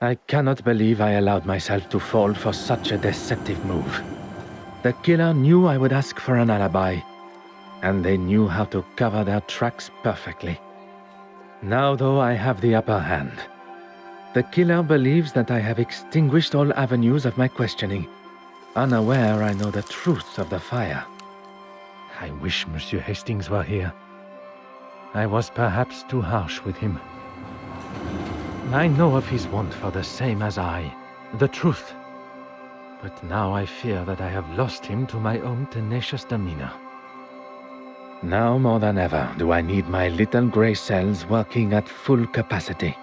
I cannot believe I allowed myself to fall for such a deceptive move. The killer knew I would ask for an alibi, and they knew how to cover their tracks perfectly. Now, though, I have the upper hand. The killer believes that I have extinguished all avenues of my questioning, unaware I know the truth of the fire. I wish Monsieur Hastings were here. I was perhaps too harsh with him. I know of his want for the same as I, the truth. But now I fear that I have lost him to my own tenacious demeanor. Now more than ever do I need my little grey cells working at full capacity.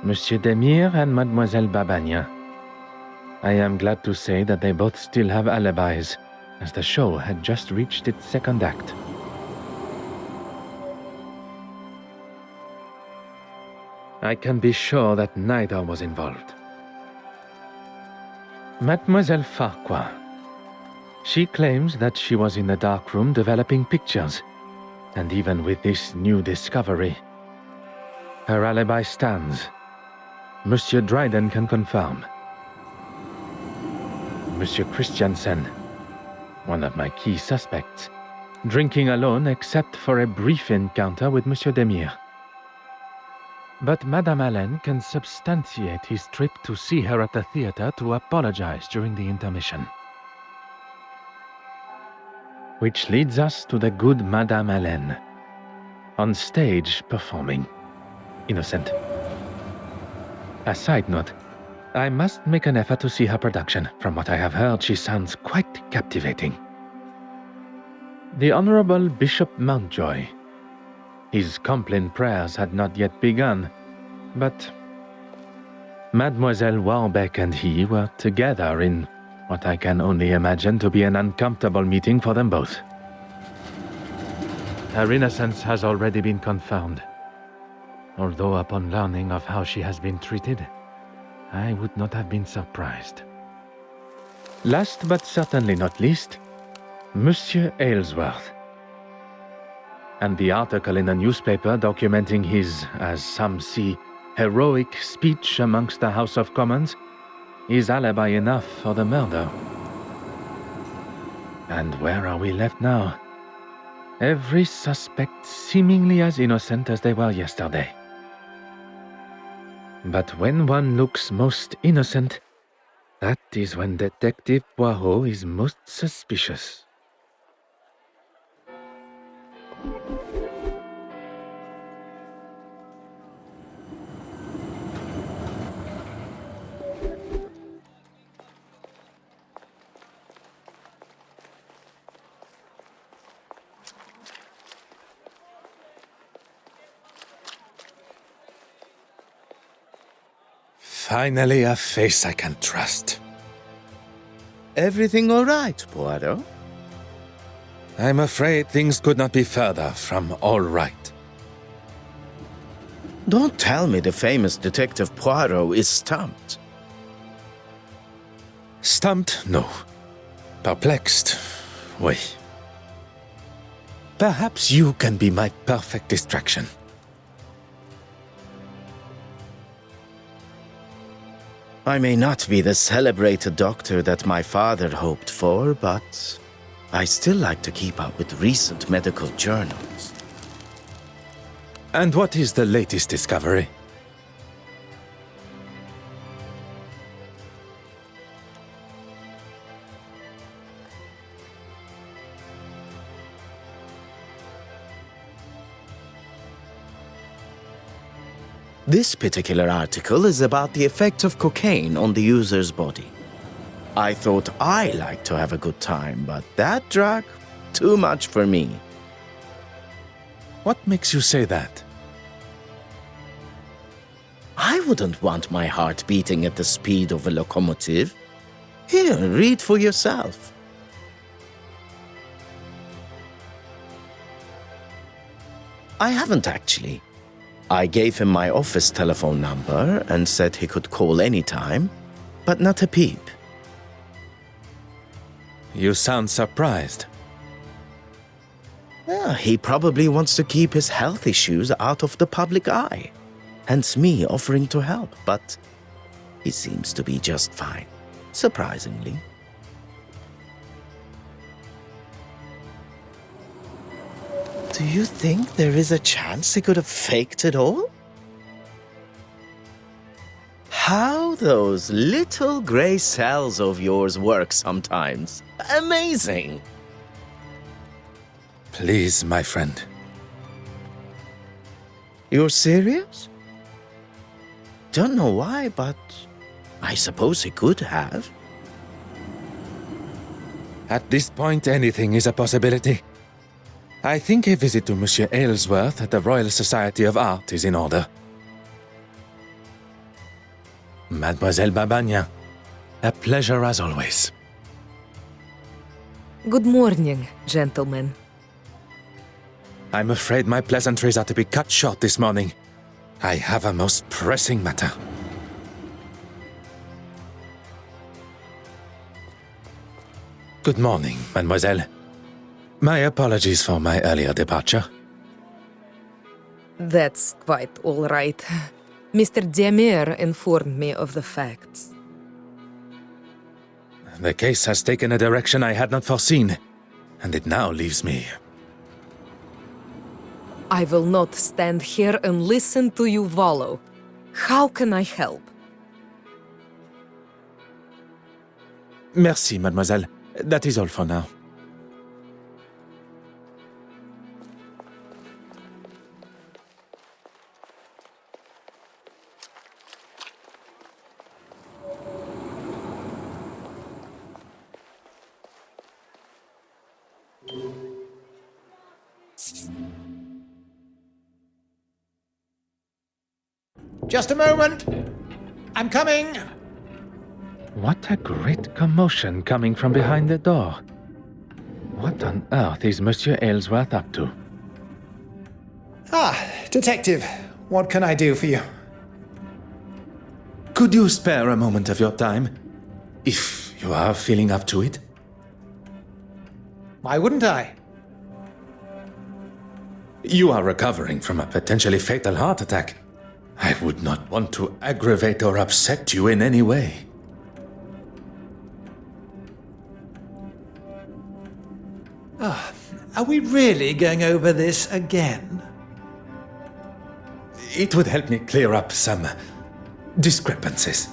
Monsieur Demire and Mademoiselle Babagna. I am glad to say that they both still have alibis, as the show had just reached its second act. I can be sure that neither was involved. Mademoiselle Farquhat. She claims that she was in the darkroom developing pictures, and even with this new discovery, her alibi stands. Monsieur Dryden can confirm. Monsieur Christiansen, one of my key suspects, drinking alone except for a brief encounter with Monsieur Demire. But Madame Allen can substantiate his trip to see her at the theater to apologize during the intermission. Which leads us to the good Madame Allen, on stage performing. Innocent. A side note, I must make an effort to see her production. From what I have heard, she sounds quite captivating. The Honorable Bishop Mountjoy. His Compline prayers had not yet begun, but Mademoiselle Warbeck and he were together in what I can only imagine to be an uncomfortable meeting for them both. Her innocence has already been confirmed, although upon learning of how she has been treated, I would not have been surprised. Last but certainly not least, Monsieur Aylesworth. And the article in the newspaper documenting his, as some see, heroic speech amongst the House of Commons is alibi enough for the murder. And where are we left now? Every suspect seemingly as innocent as they were yesterday. But when one looks most innocent, that is when Detective Poirot is most suspicious. Finally, a face I can trust. Everything all right, Poirot? I'm afraid things could not be further from all right. Don't tell me the famous Detective Poirot is stumped. Stumped? No. Perplexed? Oui. Perhaps you can be my perfect distraction. I may not be the celebrated doctor that my father hoped for, but I still like to keep up with recent medical journals. And what is the latest discovery? This particular article is about the effect of cocaine on the user's body. I thought I liked to have a good time, but that drug, too much for me. What makes you say that? I wouldn't want my heart beating at the speed of a locomotive. Here, read for yourself. I haven't actually. I gave him my office telephone number and said he could call anytime, but not a peep. You sound surprised. Well, he probably wants to keep his health issues out of the public eye. hence me offering to help, but he seems to be just fine, surprisingly. Do you think there is a chance he could have faked it all? How those little gray cells of yours work sometimes. Amazing! Please, my friend. You're serious? Don't know why, but I suppose he could have. At this point, anything is a possibility. I think a visit to Monsieur Aylesworth at the Royal Society of Art is in order. Mademoiselle Babagna, a pleasure as always. Good morning, gentlemen. I'm afraid my pleasantries are to be cut short this morning. I have a most pressing matter. Good morning, mademoiselle. My apologies for my earlier departure. That's quite all right. Mr. Demier informed me of the facts. The case has taken a direction I had not foreseen, and it now leaves me. I will not stand here and listen to you wallow. How can I help? Merci, mademoiselle. That is all for now. Just a moment. I'm coming. What a great commotion coming from behind the door. What on earth is Monsieur Aylesworth up to? Ah, detective. What can I do for you? Could you spare a moment of your time? If you are feeling up to it? Why wouldn't I? You are recovering from a potentially fatal heart attack. I would not want to aggravate or upset you in any way. Are we really going over this again? It would help me clear up some discrepancies.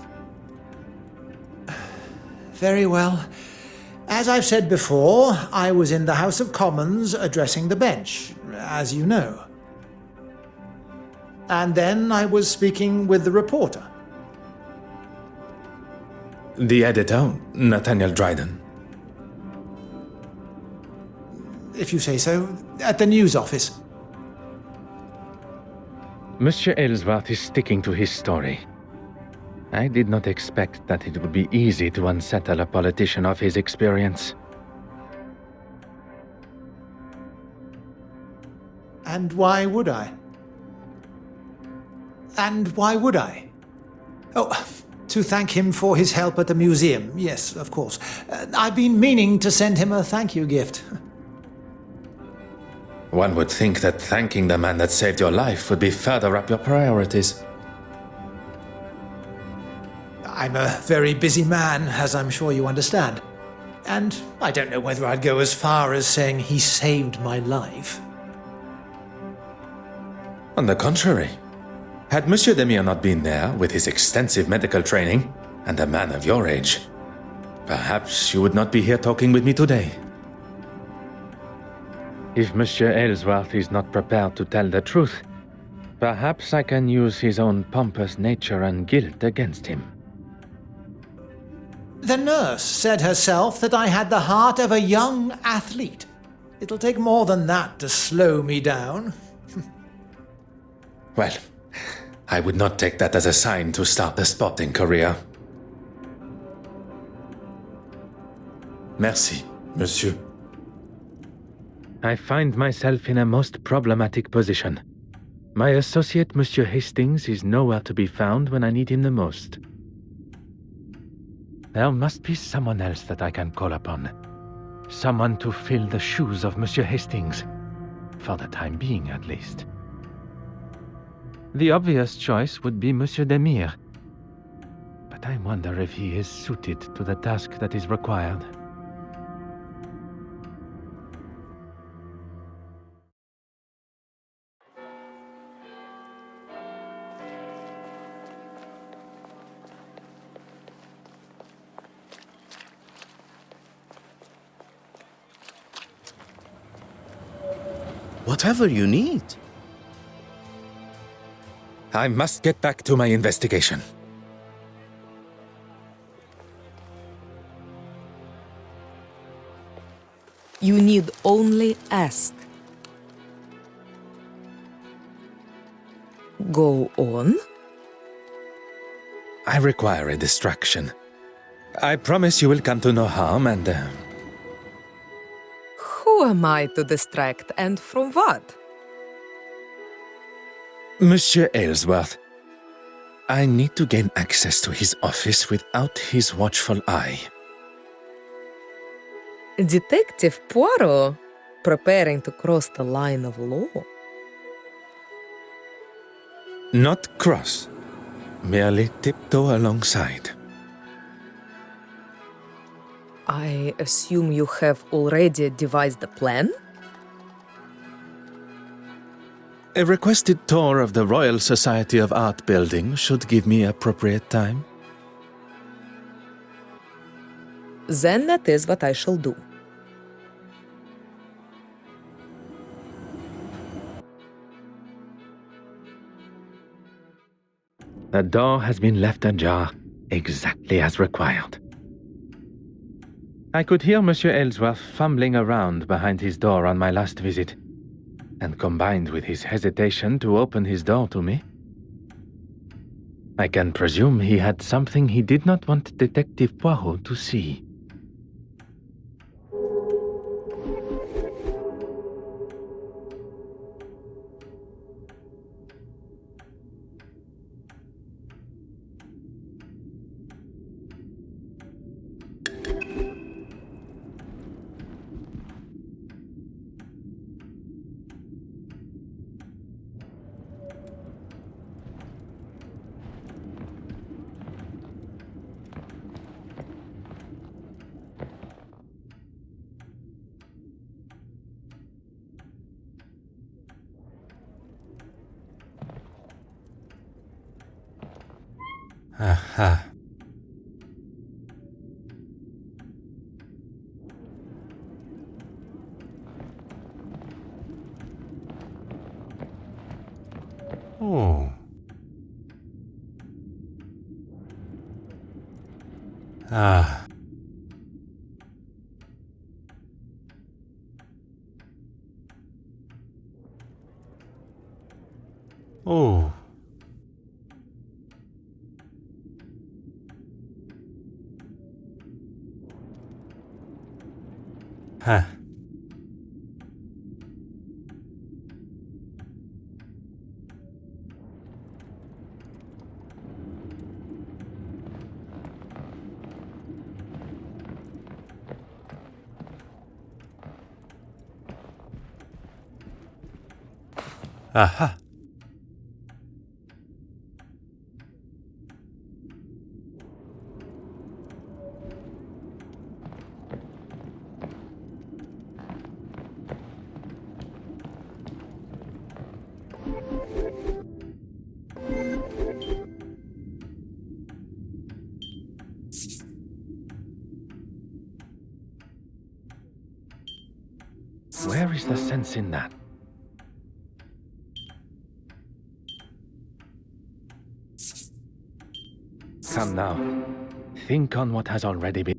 Very well. As I've said before, I was in the House of Commons addressing the bench, as you know. And then I was speaking with the reporter. The editor, Nathaniel Dryden. If you say so, at the news office. Monsieur Aylesworth is sticking to his story. I did not expect that it would be easy to unsettle a politician of his experience. And why would I? And why would I? Oh, to thank him for his help at the museum. Yes, of course. I've been meaning to send him a thank you gift. One would think that thanking the man that saved your life would be further up your priorities. I'm a very busy man, as I'm sure you understand. And I don't know whether I'd go as far as saying he saved my life. On the contrary, had Monsieur Demier not been there with his extensive medical training and a man of your age, perhaps you would not be here talking with me today. If Monsieur Aylesworth is not prepared to tell the truth, perhaps I can use his own pompous nature and guilt against him. The nurse said herself that I had the heart of a young athlete. It'll take more than that to slow me down. Well, I would not take that as a sign to start a sporting career. Merci, monsieur. I find myself in a most problematic position. My associate, Monsieur Hastings, is nowhere to be found when I need him the most. There must be someone else that I can call upon. Someone to fill the shoes of Monsieur Hastings. For the time being, at least. The obvious choice would be Monsieur Demire. But I wonder if he is suited to the task that is required. Whatever you need. I must get back to my investigation. You need only ask. Go on. I require a distraction. I promise you will come to no harm and... Who am I to distract, and from what? Monsieur Aylesworth, I need to gain access to his office without his watchful eye. Detective Poirot, preparing to cross the line of law. Not cross, merely tiptoe alongside. I assume you have already devised a plan? A requested tour of the Royal Society of Art building should give me appropriate time. Then that is what I shall do. The door has been left ajar, exactly as required. I could hear Monsieur Aylesworth fumbling around behind his door on my last visit, and combined with his hesitation to open his door to me, I can presume he had something he did not want Detective Poirot to see. Aha. Oh. Ah. Oh. Huh. Aha. Where is the sense in that? Come now. Think on what has already been.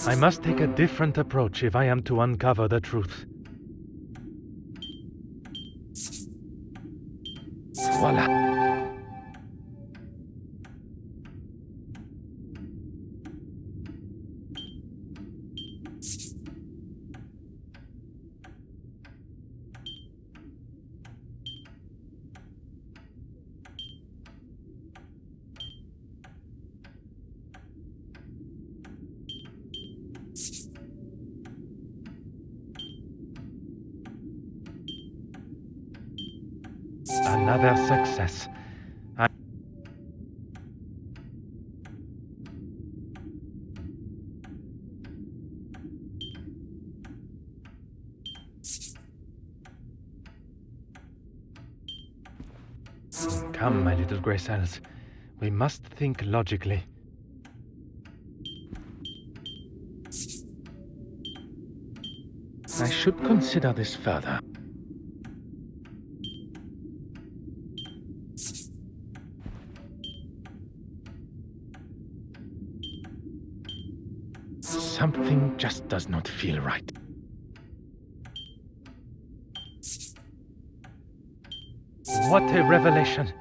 I must take a different approach if I am to uncover the truth. Voila. Another success. Come, my little grey cells. We must think logically. I should consider this further. Something just does not feel right. What a revelation!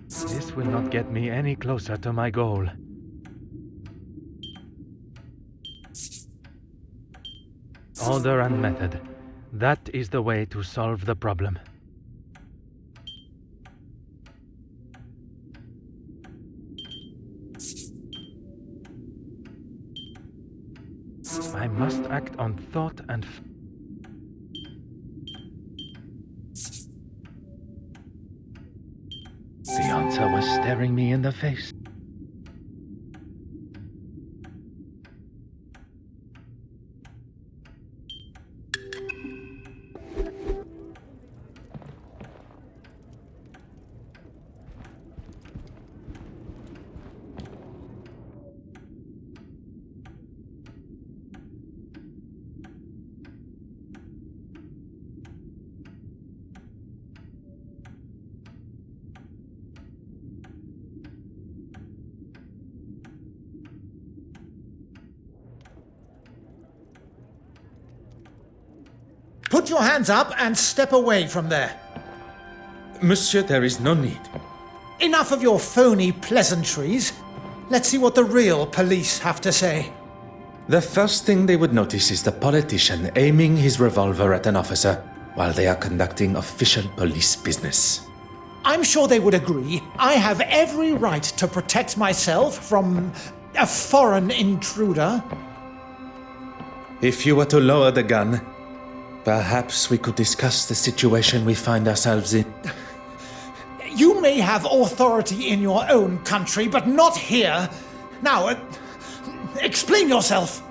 This will not get me any closer to my goal. Order and method. That is the way to solve the problem. I must act on thought and The answer was staring me in the face. Put your hands up and step away from there. Monsieur, there is no need. Enough of your phony pleasantries. Let's see what the real police have to say. The first thing they would notice is the politician aiming his revolver at an officer while they are conducting official police business. I'm sure they would agree. I have every right to protect myself from a foreign intruder. If you were to lower the gun, perhaps we could discuss the situation we find ourselves in. You may have authority in your own country, but not here. Now, explain yourself.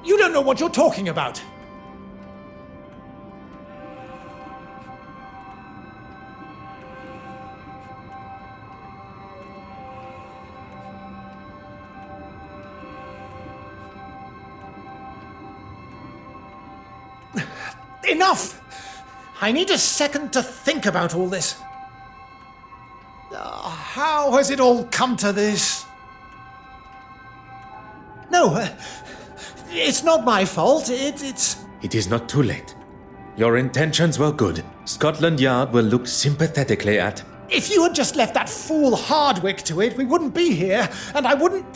You don't know what you're talking about. Enough! I need a second to think about all this. How has it all come to this? No, it's not my fault. It's... It is not too late. Your intentions were good. Scotland Yard will look sympathetically at... If you had just left that fool Hardwick to it, we wouldn't be here, and I wouldn't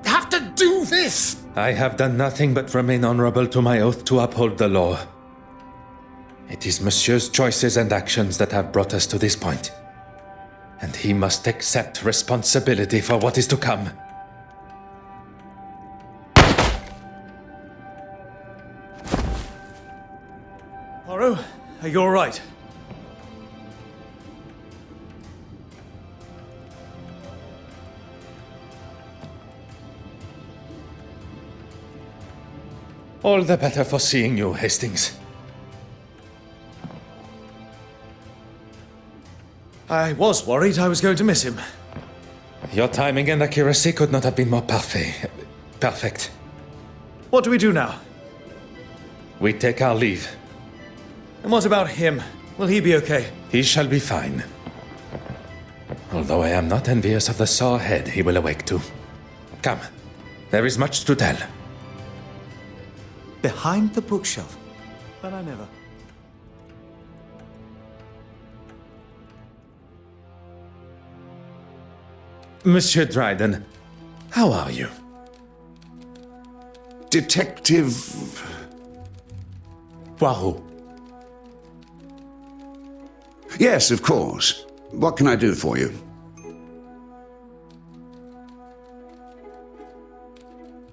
have to do this. I have done nothing but remain honorable to my oath to uphold the law. It is Monsieur's choices and actions that have brought us to this point. And he must accept responsibility for what is to come. Poirot, are you all right? All the better for seeing you, Hastings. I was worried I was going to miss him. Your timing and accuracy could not have been more perfect. What do we do now? We take our leave. And what about him? Will he be okay? He shall be fine. Although I am not envious of the sore head he will awake to. Come, there is much to tell. Behind the bookshelf. But I never. Monsieur Dryden, how are you? Detective Poirot. Yes, of course. What can I do for you?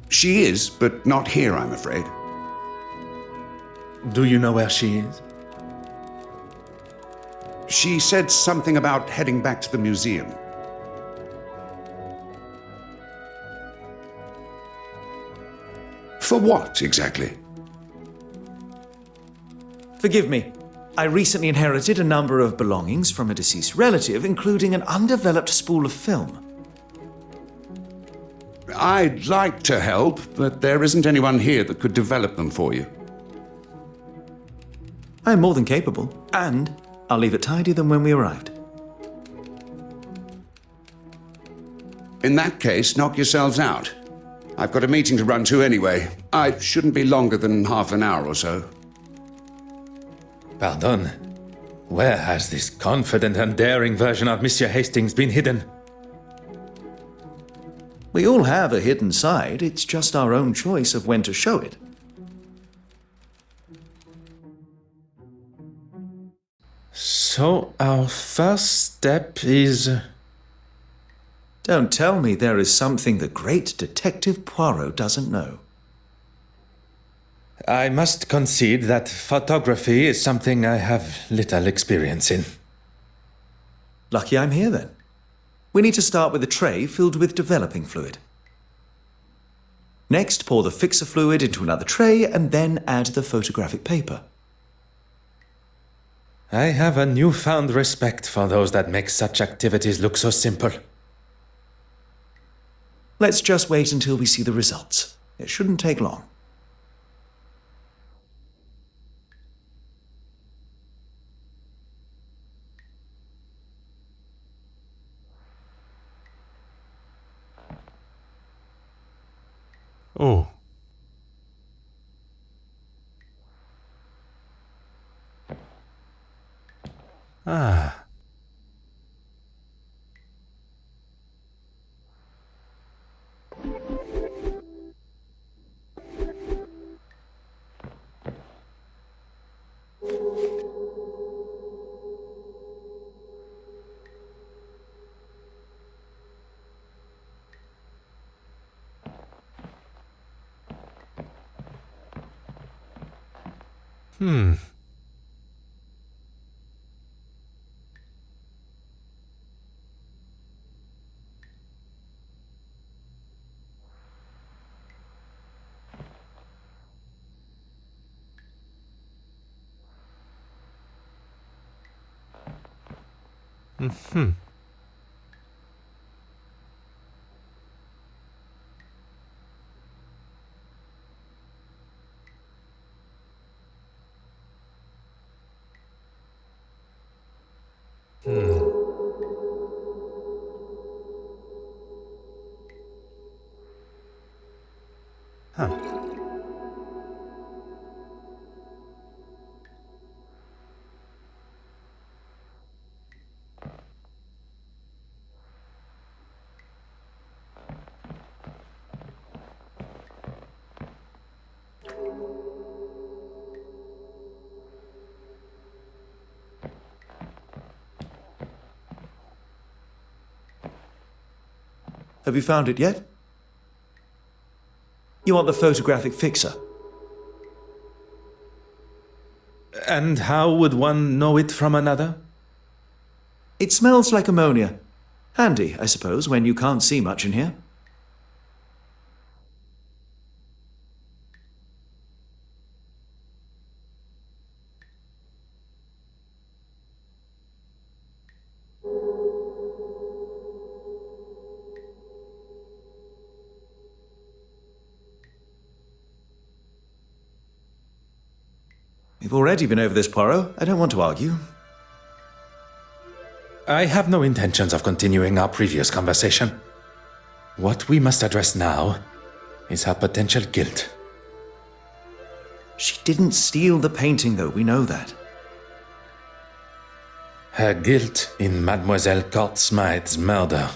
She is, but not here, I'm afraid. Do you know where she is? She said something about heading back to the museum. For what, exactly? Forgive me. I recently inherited a number of belongings from a deceased relative, including an undeveloped spool of film. I'd like to help, but there isn't anyone here that could develop them for you. I am more than capable, and I'll leave it tidier than when we arrived. In that case, knock yourselves out. I've got a meeting to run to anyway. I shouldn't be longer than half an hour or so. Pardon. Where has this confident and daring version of Monsieur Hastings been hidden? We all have a hidden side, it's just our own choice of when to show it. So our first step is... Don't tell me there is something the great Detective Poirot doesn't know. I must concede that photography is something I have little experience in. Lucky I'm here then. We need to start with a tray filled with developing fluid. Next, pour the fixer fluid into another tray and then add the photographic paper. I have a newfound respect for those that make such activities look so simple. Let's just wait until we see the results. It shouldn't take long. Oh. Ah. Hmm. Mm-hmm. Huh. Have you found it yet? You want the photographic fixer? And how would one know it from another? It smells like ammonia. Handy, I suppose, when you can't see much in here. We've already been over this, Poirot. I don't want to argue. I have no intentions of continuing our previous conversation. What we must address now is her potential guilt. She didn't steal the painting, though, we know that. Her guilt in Mademoiselle Court Smyth's murder.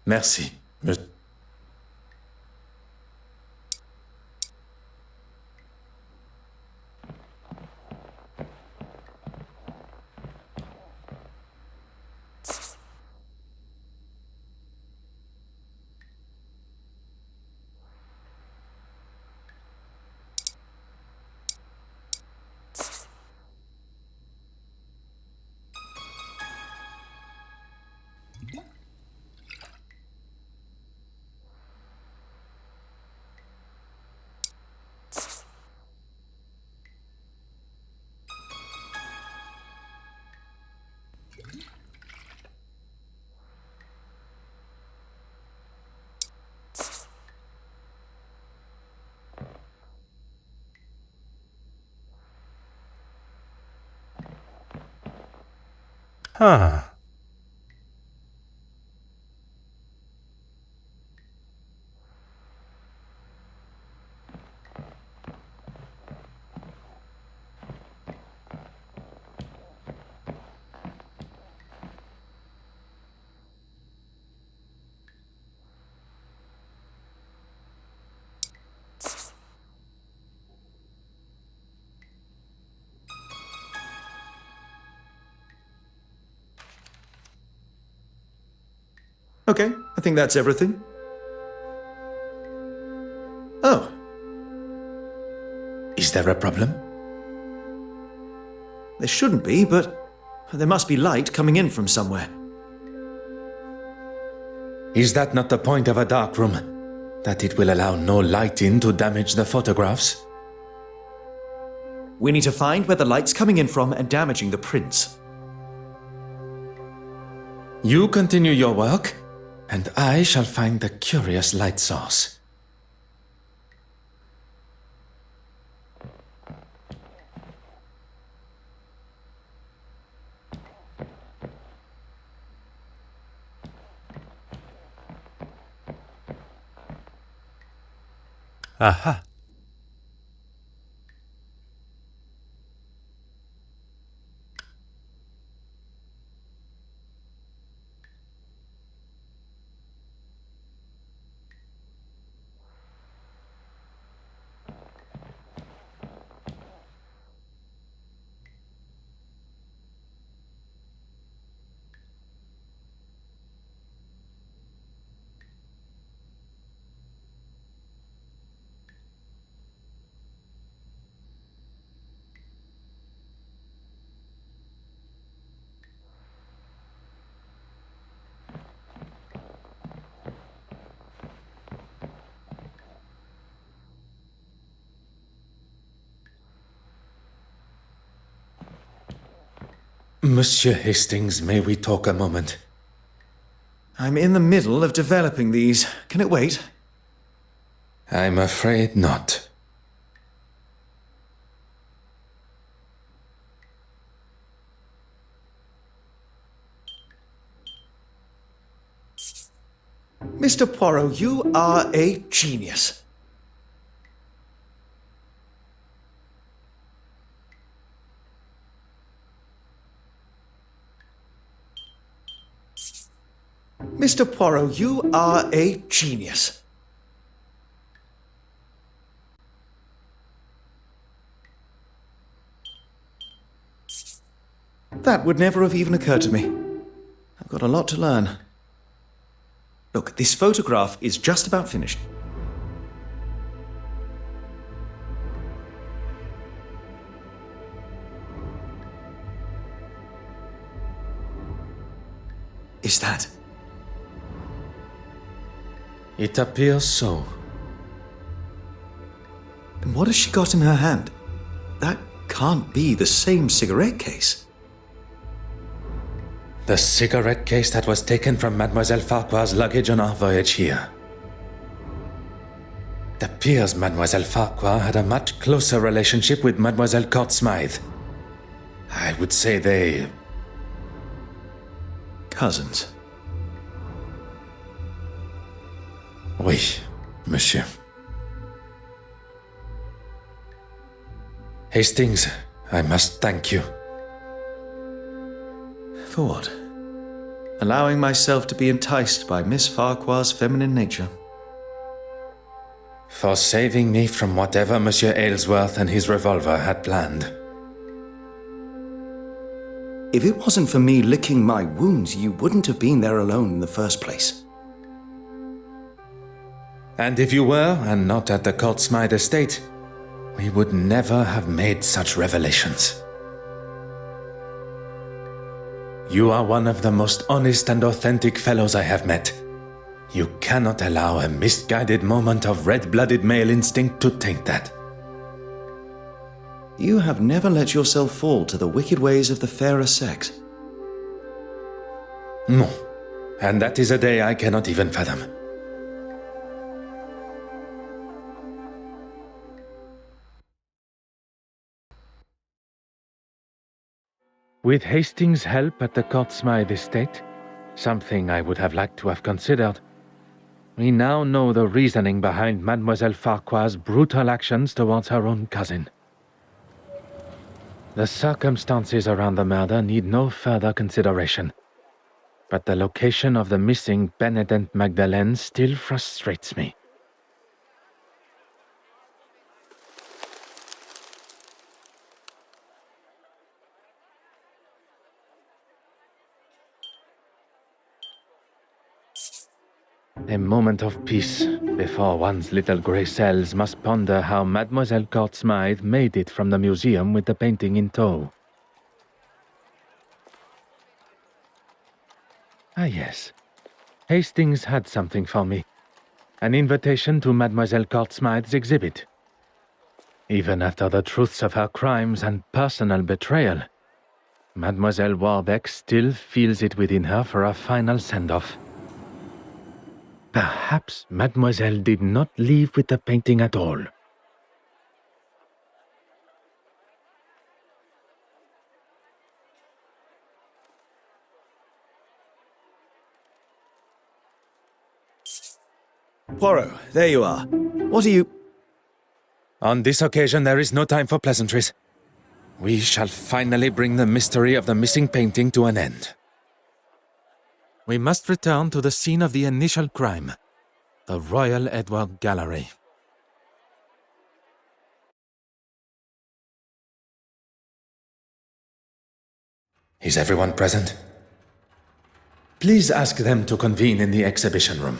Merci. Huh. Okay, I think that's everything. Oh. Is there a problem? There shouldn't be, but there must be light coming in from somewhere. Is that not the point of a dark room? That it will allow no light in to damage the photographs? We need to find where the light's coming in from and damaging the prints. You continue your work, and I shall find the curious light source. Aha. Monsieur Hastings, may we talk a moment? I'm in the middle of developing these. Can it wait? I'm afraid not. Mr. Poirot, you are a genius. Mr. Poirot, you are a genius. That would never have even occurred to me. I've got a lot to learn. Look, this photograph is just about finished. Is that? It appears so. And what has she got in her hand? That can't be the same cigarette case. The cigarette case that was taken from Mademoiselle Farquhar's luggage on our voyage here. It appears Mademoiselle Farquhar had a much closer relationship with Mademoiselle Court Smyth. I would say they... Cousins. Oui, monsieur. Hastings, I must thank you. For what? Allowing myself to be enticed by Miss Farquhar's feminine nature. For saving me from whatever Monsieur Aylesworth and his revolver had planned. If it wasn't for me licking my wounds, you wouldn't have been there alone in the first place. And if you were, and not at the Court Smyth estate, we would never have made such revelations. You are one of the most honest and authentic fellows I have met. You cannot allow a misguided moment of red-blooded male instinct to taint that. You have never let yourself fall to the wicked ways of the fairer sex. No, and that is a day I cannot even fathom. With Hastings' help at the Court Smyth estate, something I would have liked to have considered, we now know the reasoning behind Mademoiselle Farquhar's brutal actions towards her own cousin. The circumstances around the murder need no further consideration, but the location of the missing Benedette Magdalene still frustrates me. A moment of peace before one's little grey cells must ponder how Mademoiselle Court Smyth made it from the museum with the painting in tow. Ah yes, Hastings had something for me. An invitation to Mademoiselle Court Smyth's exhibit. Even after the truths of her crimes and personal betrayal, Mademoiselle Warbeck still feels it within her for a final send-off. Perhaps Mademoiselle did not leave with the painting at all. Poirot, there you are. What are you... On this occasion, there is no time for pleasantries. We shall finally bring the mystery of the missing painting to an end. We must return to the scene of the initial crime, the Royal Edward Gallery. Is everyone present? Please ask them to convene in the exhibition room.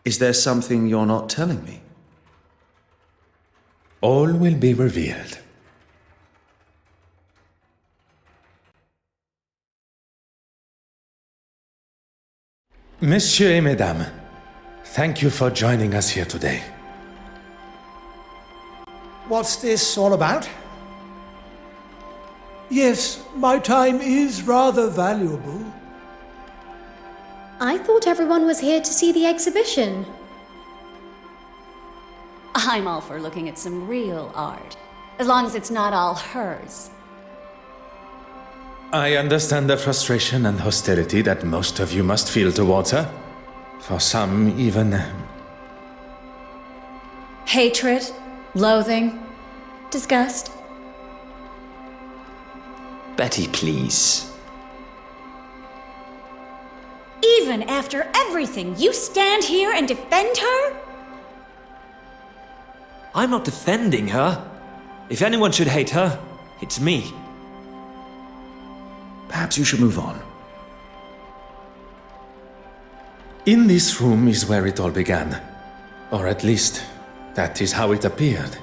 Is there something you're not telling me? All will be revealed. Messieurs et Mesdames, thank you for joining us here today. What's this all about? Yes, my time is rather valuable. I thought everyone was here to see the exhibition. I'm all for looking at some real art, as long as it's not all hers. I understand the frustration and hostility that most of you must feel towards her. For some, even... Hatred, loathing, disgust. Betty, please. Even after everything, you stand here and defend her? I'm not defending her. If anyone should hate her, it's me. Perhaps you should move on. In this room is where it all began. Or at least, that is how it appeared.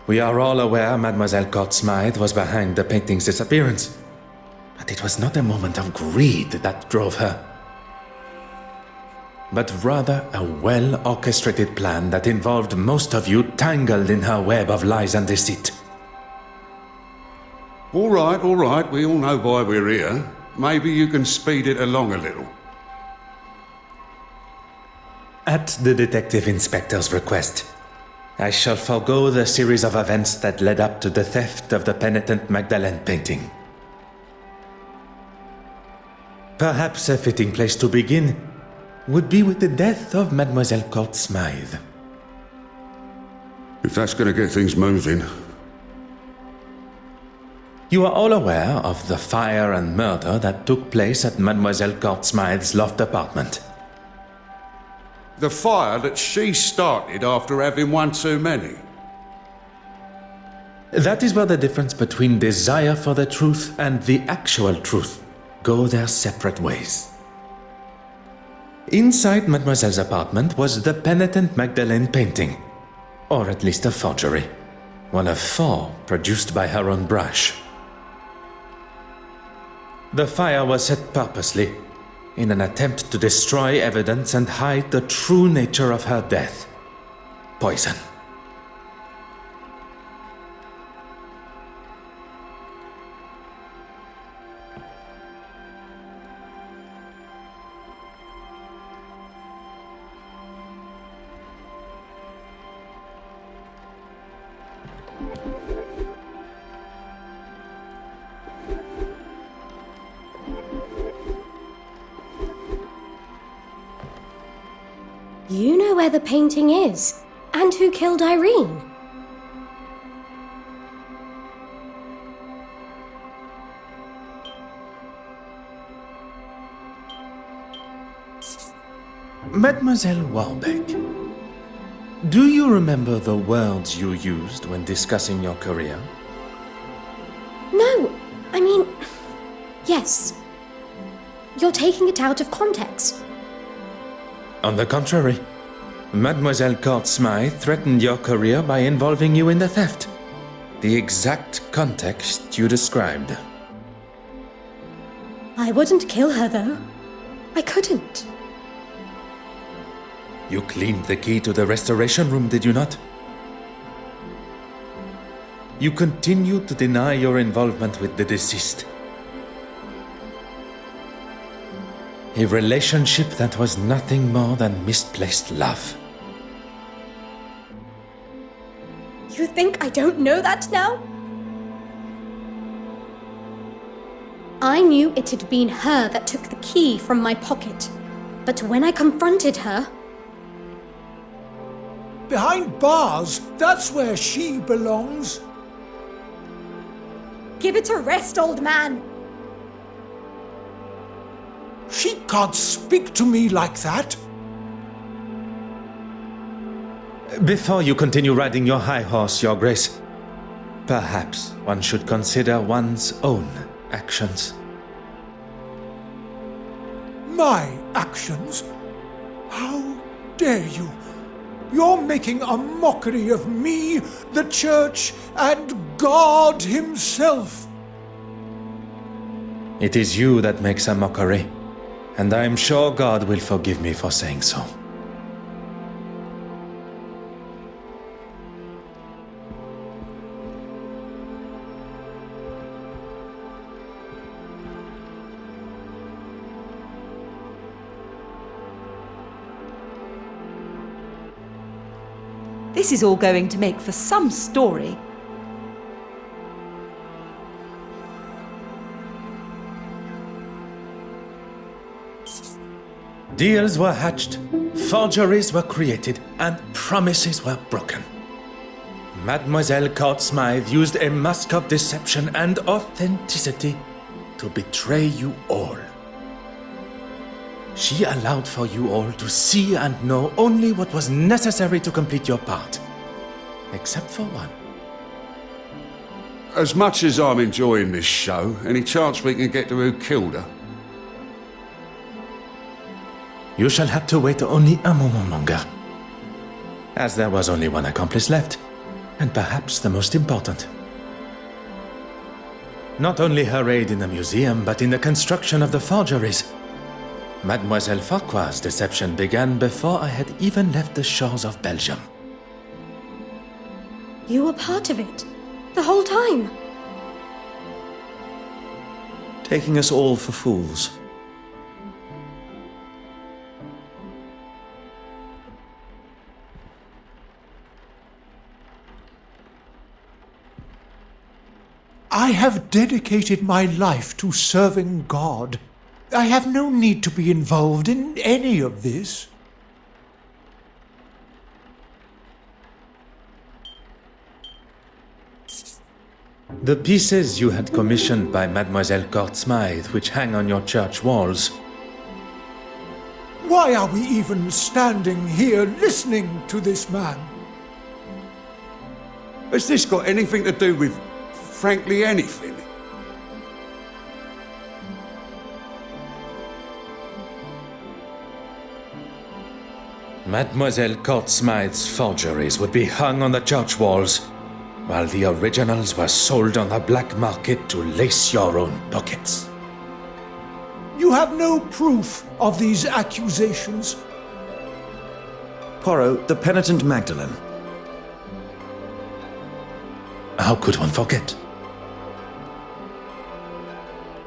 We are all aware Mademoiselle Court Smyth was behind the painting's disappearance. But it was not a moment of greed that drove her, but rather a well-orchestrated plan that involved most of you tangled in her web of lies and deceit. All right, we all know why we're here. Maybe you can speed it along a little. At the Detective Inspector's request, I shall forego the series of events that led up to the theft of the penitent Magdalene painting. Perhaps a fitting place to begin would be with the death of Mademoiselle Court Smyth. If that's going to get things moving. You are all aware of the fire and murder that took place at Mademoiselle Court Smyth's loft apartment. The fire that she started after having one too many. That is where the difference between desire for the truth and the actual truth go their separate ways. Inside Mademoiselle's apartment was the penitent Magdalene painting, or at least a forgery, one of 4 produced by her own brush. The fire was set purposely, in an attempt to destroy evidence and hide the true nature of her death. Poison. You know where the painting is, and who killed Irene. Mademoiselle Warbeck, do you remember the words you used when discussing your career? No, I mean, yes. You're taking it out of context. On the contrary, Mademoiselle Court Smyth threatened your career by involving you in the theft. The exact context you described. I wouldn't kill her, though. I couldn't. You cleaned the key to the restoration room, did you not? You continued to deny your involvement with the deceased. A relationship that was nothing more than misplaced love. You think I don't know that now? I knew it had been her that took the key from my pocket. But when I confronted her... Behind bars, that's where she belongs. Give it a rest, old man. She can't speak to me like that. Before you continue riding your high horse, Your Grace, perhaps one should consider one's own actions. My actions? How dare you? You're making a mockery of me, the Church, and God Himself. It is you that makes a mockery, and I am sure God will forgive me for saying so. This is all going to make for some story. Deals were hatched, forgeries were created, and promises were broken. Mademoiselle Court Smyth used a mask of deception and authenticity to betray you all. She allowed for you all to see and know only what was necessary to complete your part. Except for one. As much as I'm enjoying this show, any chance we can get to who killed her? You shall have to wait only a moment longer. As there was only one accomplice left, and perhaps the most important. Not only her aid in the museum, but in the construction of the forgeries. Mademoiselle Farquhat's deception began before I had even left the shores of Belgium. You were part of it, the whole time. taking us all for fools. I have dedicated my life to serving God. I have no need to be involved in any of this. The pieces you had commissioned by Mademoiselle Court Smyth, which hang on your church walls. Why are we even standing here listening to this man? Has this got anything to do with, frankly, anything? Mademoiselle Court Smyth's forgeries would be hung on the church walls, while the originals were sold on the black market to lace your own pockets. You have no proof of these accusations. Poirot, the penitent Magdalene. How could one forget?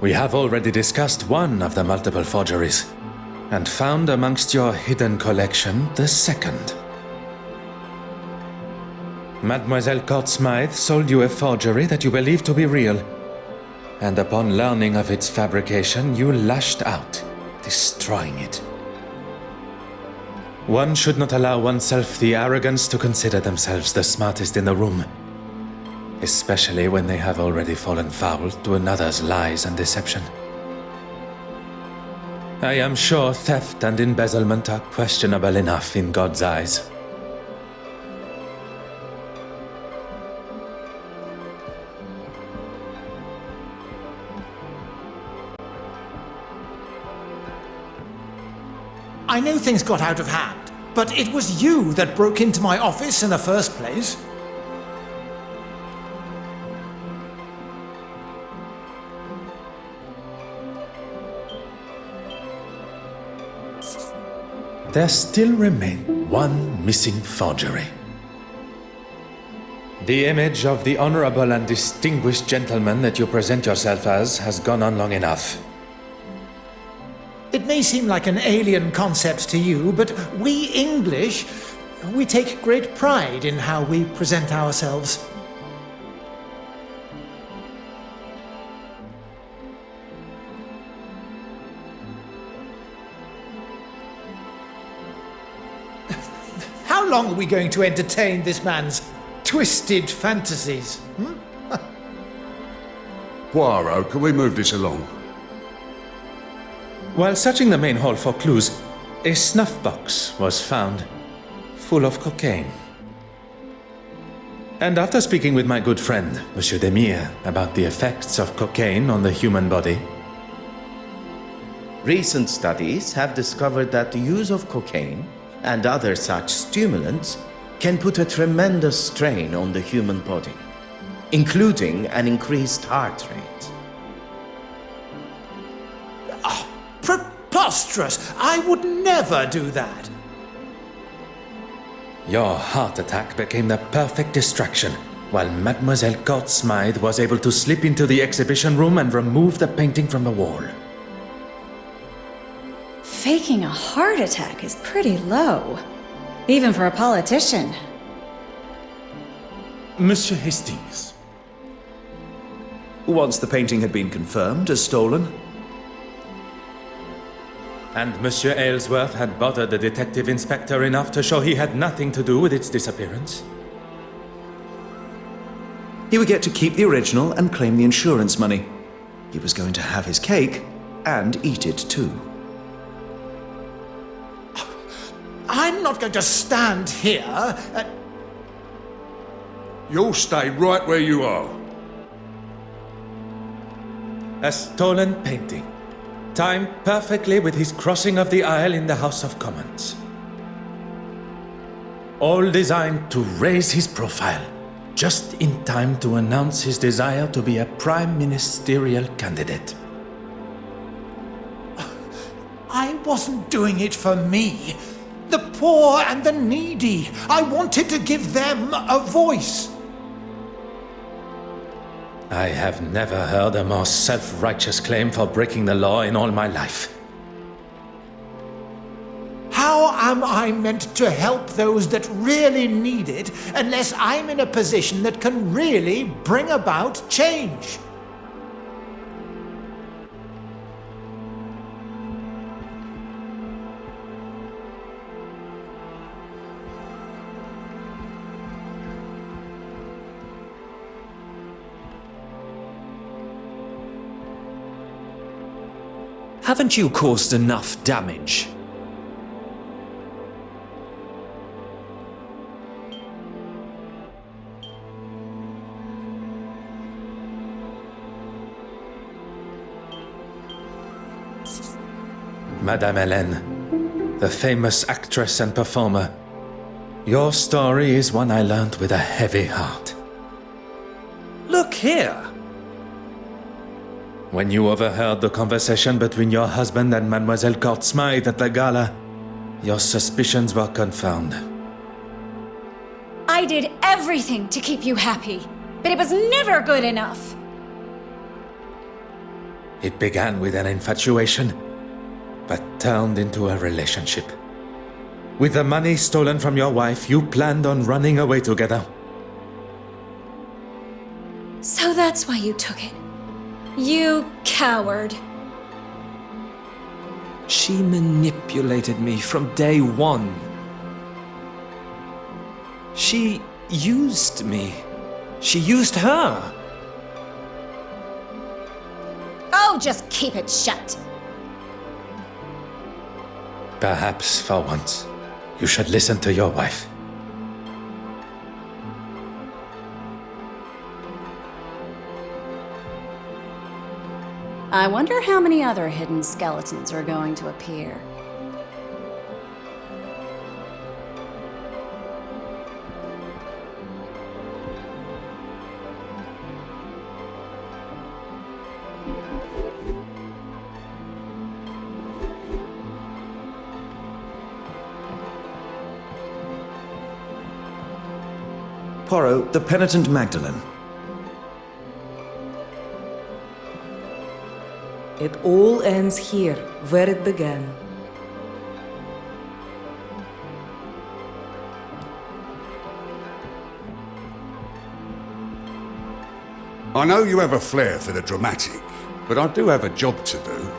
We have already discussed one of the multiple forgeries, and found amongst your hidden collection the second. Mademoiselle Court Smyth sold you a forgery that you believed to be real, and upon learning of its fabrication, you lashed out, destroying it. One should not allow oneself the arrogance to consider themselves the smartest in the room, especially when they have already fallen foul to another's lies and deception. I am sure theft and embezzlement are questionable enough in God's eyes. I know things got out of hand, but it was you that broke into my office in the first place. There still remained one missing forgery. The image of the honorable and distinguished gentleman that you present yourself as has gone on long enough. It may seem like an alien concept to you, but we English, we take great pride in how we present ourselves. How long are we going to entertain this man's twisted fantasies? Poirot, can we move this along? While searching the main hall for clues, a snuff box was found, full of cocaine. And after speaking with my good friend, Monsieur Demire, about the effects of cocaine on the human body, Recent studies have discovered that the use of cocaine and other such stimulants can put a tremendous strain on the human body, including an increased heart rate. Oh, preposterous! I would never do that! your heart attack became the perfect distraction, while Mademoiselle Court Smyth was able to slip into the exhibition room and remove the painting from the wall. Faking a heart attack is pretty low, even for a politician. Monsieur Hastings. Once the painting had been confirmed as stolen. And Monsieur Aylesworth had bothered the detective inspector enough to show he had nothing to do with its disappearance. He would get to keep the original and claim the insurance money. He was going to have his cake and eat it too. I'm not going to stand here. You'll stay right where you are. A stolen painting, timed perfectly with his crossing of the aisle in the House of Commons. All designed to raise his profile, just in time to announce his desire to be a prime ministerial candidate. I wasn't doing it for me. The poor and the needy. I wanted to give them a voice. I have never heard a more self-righteous claim for breaking the law in all my life. How am I meant to help those that really need it unless I'm in a position that can really bring about change? Haven't you caused enough damage? Madame Hélène, the famous actress and performer, your story is one I learned with a heavy heart. Look here! When you overheard the conversation between your husband and Mademoiselle Court Smyth at the gala, your suspicions were confirmed. I did everything to keep you happy, but it was never good enough. It began with an infatuation, but turned into a relationship. With the money stolen from your wife, you planned on running away together. So that's why you took it. You coward. She manipulated me from day one. She used me. She used her. Oh, just keep it shut. Perhaps, for once, you should listen to your wife. I wonder how many other hidden skeletons are going to appear. Poirot, the penitent Magdalene. It all ends here, where it began. I know you have a flair for the dramatic, but I do have a job to do.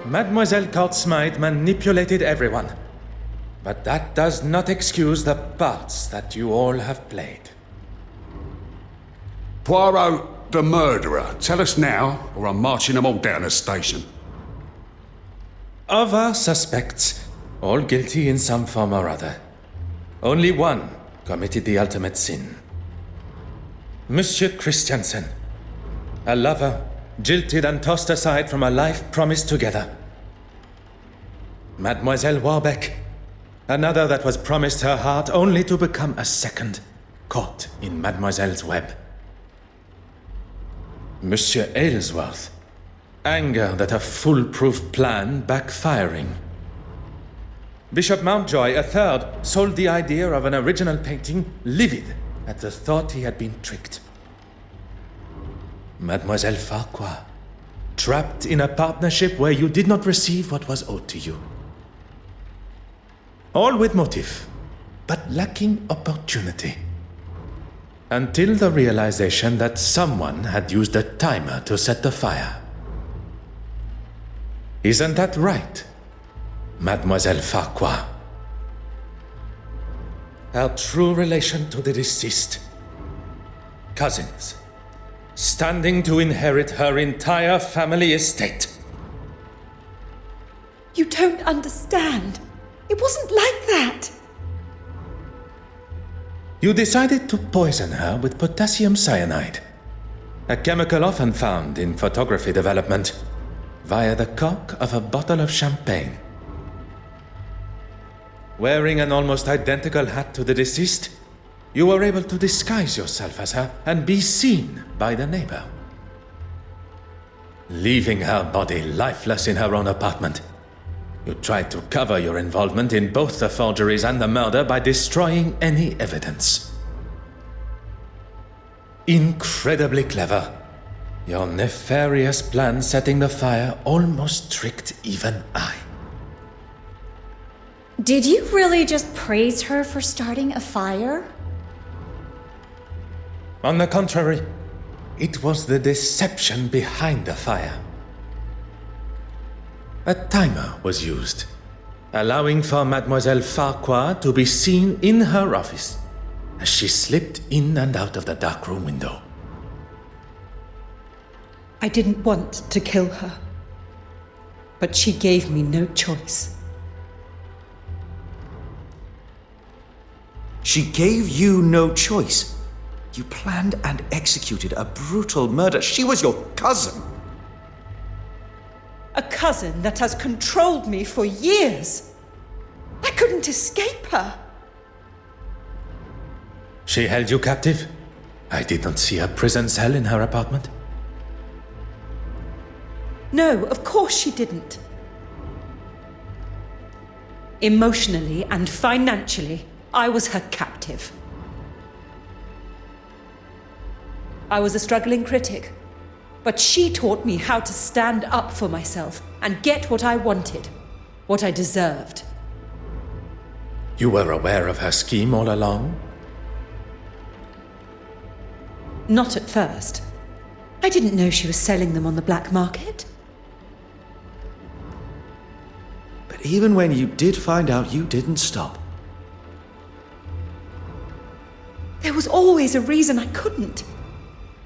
Mademoiselle Court Smyth manipulated everyone. But that does not excuse the parts that you all have played. Poirot, the murderer. Tell us now, or I'm marching them all down the station. Of our suspects, all guilty in some form or other, only one committed the ultimate sin. Monsieur Christiansen, a lover, jilted and tossed aside from a life promised together. Mademoiselle Warbeck, another that was promised her heart only to become a second, caught in Mademoiselle's web. Monsieur Aylesworth, angered at a foolproof plan backfiring. Bishop Mountjoy, a third, sold the idea of an original painting, livid at the thought he had been tricked. Mademoiselle Farquhat, trapped in a partnership where you did not receive what was owed to you. All with motive, but lacking opportunity. Until the realization that someone had used a timer to set the fire. Isn't that right, Mademoiselle Farquhat? Our true relation to the deceased. Cousins, standing to inherit her entire family estate. You don't understand. It wasn't like that. You decided to poison her with potassium cyanide, a chemical often found in photography development, via the cork of a bottle of champagne. Wearing an almost identical hat to the deceased, you were able to disguise yourself as her and be seen by the neighbor. Leaving her body lifeless in her own apartment, you tried to cover your involvement in both the forgeries and the murder by destroying any evidence. Incredibly clever. Your nefarious plan setting the fire almost tricked even I. Did you really just praise her for starting a fire? On the contrary, it was the deception behind the fire. A timer was used, allowing for Mademoiselle Farquhat to be seen in her office as she slipped in and out of the darkroom window. I didn't want to kill her, but she gave me no choice. She gave you no choice. You planned and executed a brutal murder. She was your cousin. A cousin that has controlled me for years. I couldn't escape her. She held you captive? I did not see a prison cell in her apartment. No, of course she didn't. Emotionally and financially, I was her captive. I was a struggling critic, but she taught me how to stand up for myself and get what I wanted, what I deserved. You were aware of her scheme all along? Not at first. I didn't know she was selling them on the black market. But even when you did find out, you didn't stop. There was always a reason I couldn't.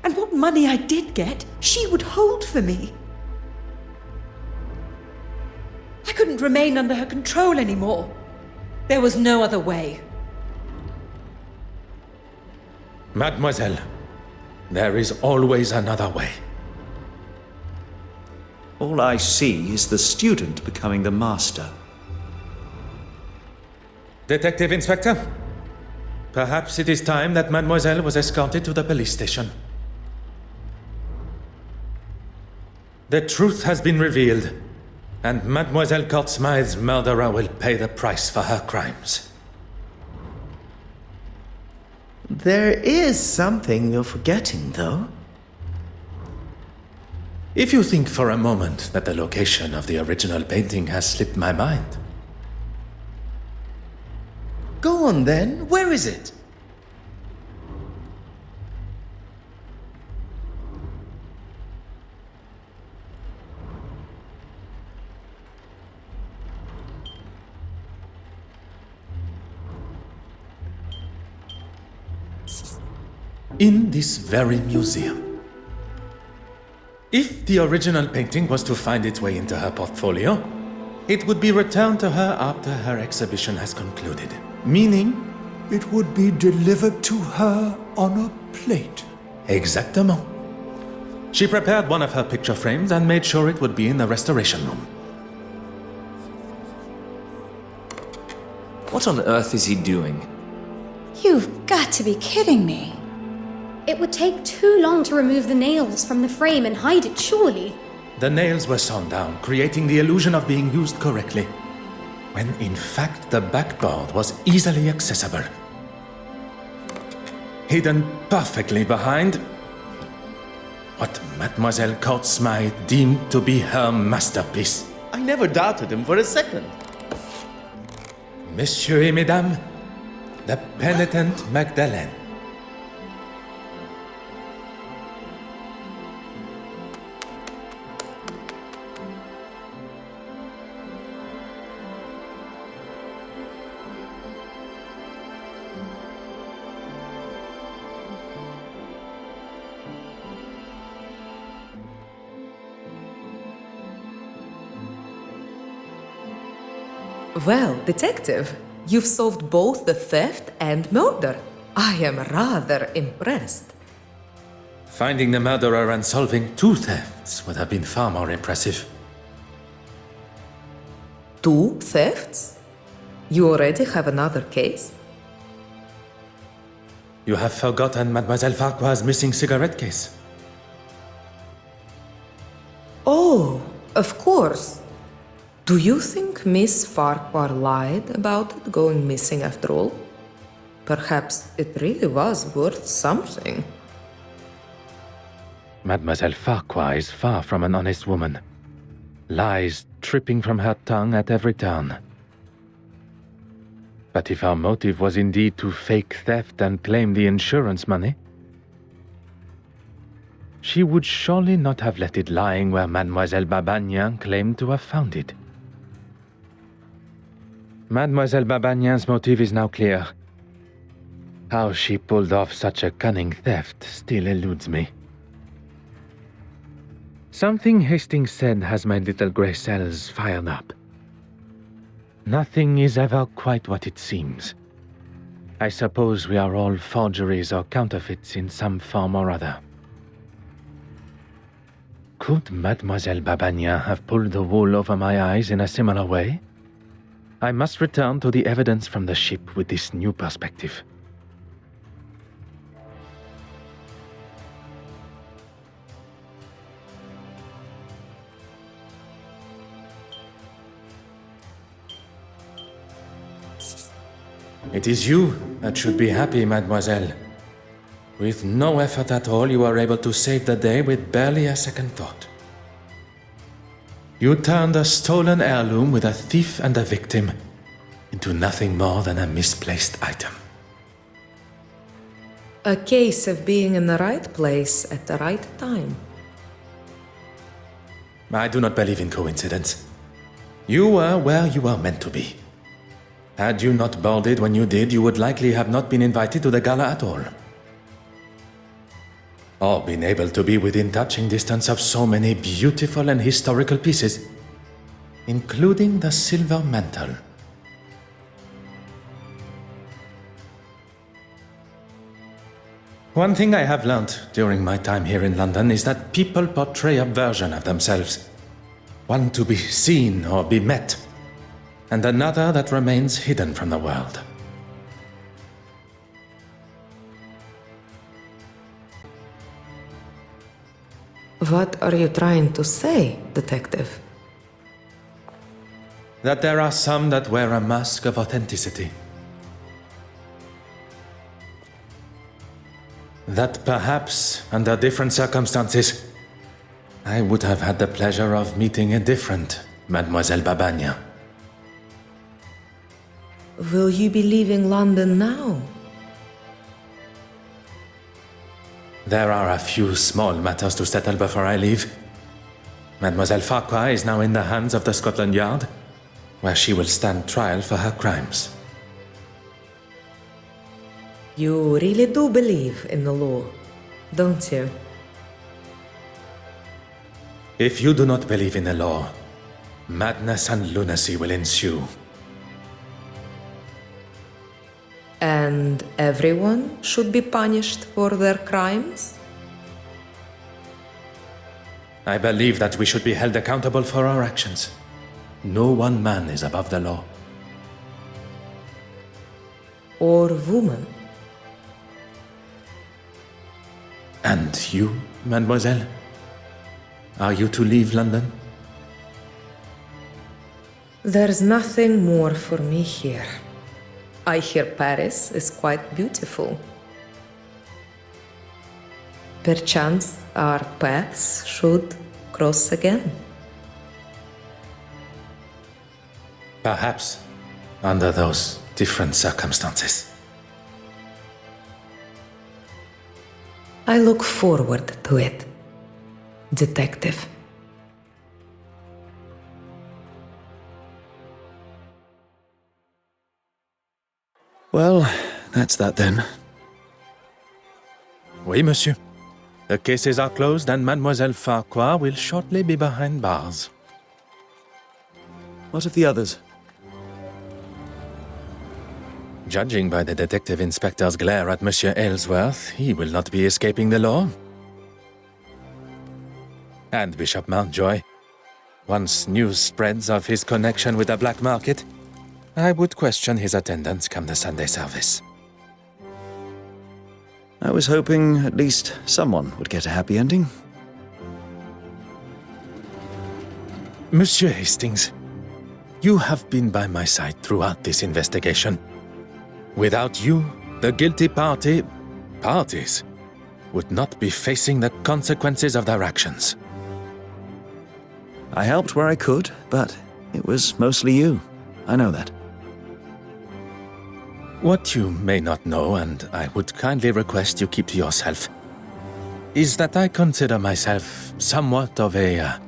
And what money I did get, she would hold for me. I couldn't remain under her control anymore. There was no other way. Mademoiselle, there is always another way. All I see is the student becoming the master. Detective Inspector, perhaps it is time that Mademoiselle was escorted to the police station. The truth has been revealed, and Mademoiselle Court Smyth's murderer will pay the price for her crimes. There is something you're forgetting, though. If you think for a moment that the location of the original painting has slipped my mind. Go on then, where is it? In this very museum. If the original painting was to find its way into her portfolio, it would be returned to her after her exhibition has concluded. Meaning, It would be delivered to her on a plate. exactement. She prepared one of her picture frames and made sure it would be in the restoration room. What on earth is he doing? You've got to be kidding me. It would take too long to remove the nails from the frame and hide it, surely. The nails were sawn down, creating the illusion of being used correctly. when in fact the backboard was easily accessible. Hidden perfectly behind what Mademoiselle Court Smyth deemed to be her masterpiece. I never doubted him for a second. Messieurs et Mesdames, the penitent Magdalene. Well, detective, you've solved both the theft and murder. I am rather impressed. Finding the murderer and solving 2 thefts would have been far more impressive. 2 thefts? You already have another case? You have forgotten Mademoiselle Farquhat's missing cigarette case. Oh, of course. Do you think Miss Farquhar lied about it going missing after all? Perhaps it really was worth something. Mademoiselle Farquhat is far from an honest woman. Lies tripping from her tongue at every turn. But if our motive was indeed to fake theft and claim the insurance money, she would surely not have left it lying where Mademoiselle Babagnan claimed to have found it. Mademoiselle Babagnin's motive is now clear. How she pulled off such a cunning theft still eludes me. Something Hastings said has my little grey cells fired up. Nothing is ever quite what it seems. I suppose we are all forgeries or counterfeits in some form or other. Could Mademoiselle Babagnan have pulled the wool over my eyes in a similar way? I must return to the evidence from the ship with this new perspective. It is you that should be happy, mademoiselle. With no effort at all, you are able to save the day with barely a second thought. You turned a stolen heirloom with a thief and a victim into nothing more than a misplaced item. A case of being in the right place at the right time. I do not believe in coincidence. You were where you were meant to be. Had you not boarded when you did, you would likely have not been invited to the gala at all. Or been able to be within touching distance of so many beautiful and historical pieces, including the silver mantle. One thing I have learnt during my time here in London is that people portray a version of themselves. One to be seen or be met, and another that remains hidden from the world. What are you trying to say, detective? That there are some that wear a mask of authenticity. That perhaps, under different circumstances, I would have had the pleasure of meeting a different Mademoiselle Babagnan. Will you be leaving London now? There are a few small matters to settle before I leave. Mademoiselle Farquhat is now in the hands of the Scotland Yard, where she will stand trial for her crimes. You really do believe in the law, don't you? If you do not believe in the law, madness and lunacy will ensue. And everyone should be punished for their crimes? I believe that we should be held accountable for our actions. No one man is above the law. Or woman. And you, mademoiselle? Are you to leave London? There's nothing more for me here. I hear Paris is quite beautiful. Perchance our paths should cross again. Perhaps under those different circumstances. I look forward to it, Detective. Well, that's that then. Oui, monsieur. The cases are closed and Mademoiselle Farquhat will shortly be behind bars. What of the others? Judging by the detective inspector's glare at Monsieur Aylesworth, he will not be escaping the law. And Bishop Mountjoy. Once news spreads of his connection with the black market, I would question his attendance come the Sunday service. I was hoping at least someone would get a happy ending. Monsieur Hastings, you have been by my side throughout this investigation. Without you, the guilty parties, would not be facing the consequences of their actions. I helped where I could, but it was mostly you. I know that. What you may not know, and I would kindly request you keep to yourself, is that I consider myself somewhat of a...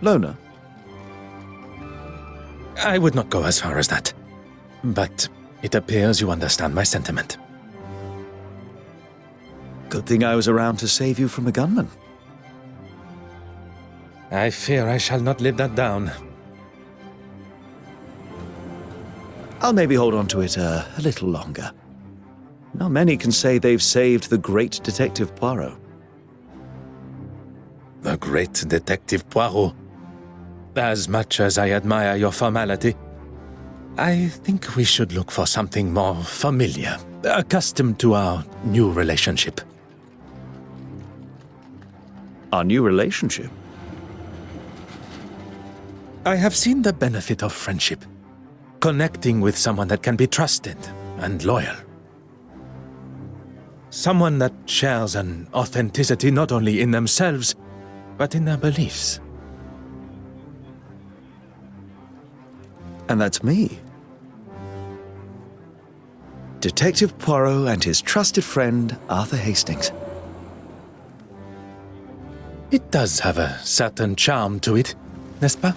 loner? I would not go as far as that. But it appears you understand my sentiment. Good thing I was around to save you from a gunman. I fear I shall not live that down. I'll maybe hold on to it a little longer. Not many can say they've saved the great Detective Poirot. The great Detective Poirot. As much as I admire your formality, I think we should look for something more familiar, accustomed to our new relationship. Our new relationship? I have seen the benefit of friendship. Connecting with someone that can be trusted and loyal. Someone that shares an authenticity not only in themselves, but in their beliefs. And that's me. Detective Poirot and his trusted friend, Arthur Hastings. It does have a certain charm to it, n'est-ce pas?